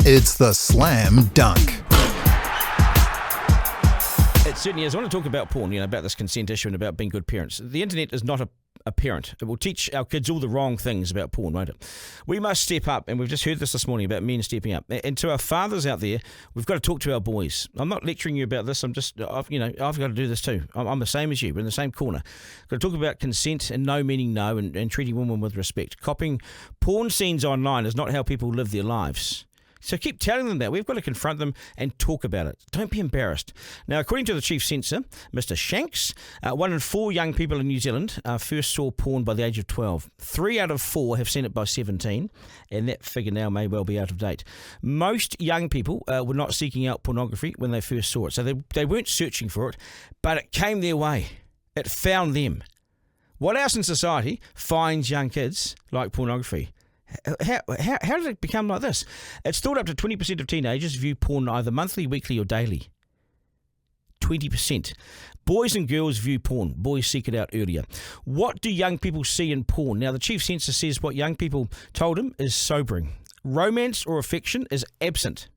It's the Slam Dunk. It certainly is. I want to talk about porn, about this consent issue and about being good parents. The internet is not a parent. It will teach our kids all the wrong things about porn, won't it? We must step up, and we've just heard this morning about men stepping up. And to our fathers out there, we've got to talk to our boys. I'm not lecturing you about this. I've got to do this too. I'm the same as you. We're in the same corner. Got to talk about consent and no meaning no, and treating women with respect. Copying porn scenes online is not how people live their lives. So keep telling them that. We've got to confront them and talk about it. Don't be embarrassed. Now, according to the chief censor, Mr. Shanks, 1 in 4 young people in New Zealand first saw porn by the age of 12. 3 out of 4 have seen it by 17, and that figure now may well be out of date. Most young people were not seeking out pornography when they first saw it. So they weren't searching for it, but it came their way. It found them. What else in society finds young kids like pornography? How did it become like this? It's thought up to 20% of teenagers view porn either monthly, weekly or daily. 20%. Boys and girls view porn. Boys seek it out earlier. What do young people see in porn? Now, the chief censor says what young people told him is sobering. Romance or affection is absent.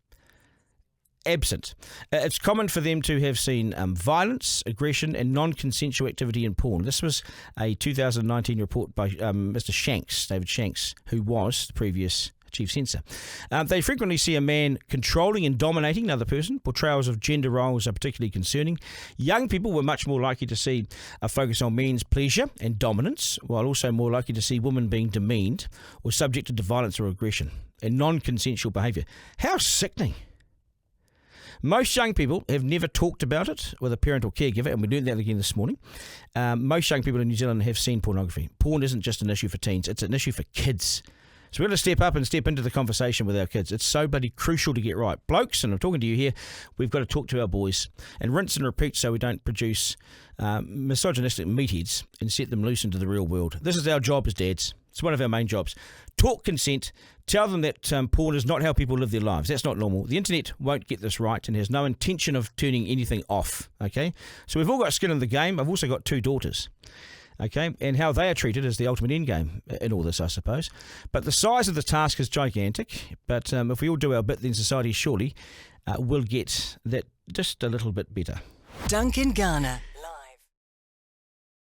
It's common for them to have seen violence, aggression and non-consensual activity in porn. This was a 2019 report by Mr. Shanks, David Shanks, who was the previous chief censor. They frequently see a man controlling and dominating another person. Portrayals of gender roles are particularly concerning. Young people were much more likely to see a focus on men's pleasure and dominance, while also more likely to see women being demeaned or subjected to violence or aggression and non-consensual behaviour. How sickening. Most young people have never talked about it with a parent or caregiver, and we learned that again this morning. Most young people in New Zealand have seen pornography. Porn isn't just an issue for teens, it's an issue for kids. So we're going to step up and step into the conversation with our kids. It's so bloody crucial to get right. Blokes, and I'm talking to you here, we've got to talk to our boys and rinse and repeat so we don't produce misogynistic meatheads and set them loose into the real world. This is our job as dads. It's one of our main jobs. Talk consent. Tell them that porn is not how people live their lives. That's not normal. The internet won't get this right and has no intention of turning anything off. Okay? So we've all got skin in the game. I've also got 2 daughters. Okay? And how they are treated is the ultimate end game in all this, I suppose. But the size of the task is gigantic. But if we all do our bit, then society surely will get that just a little bit better. Duncan Garner.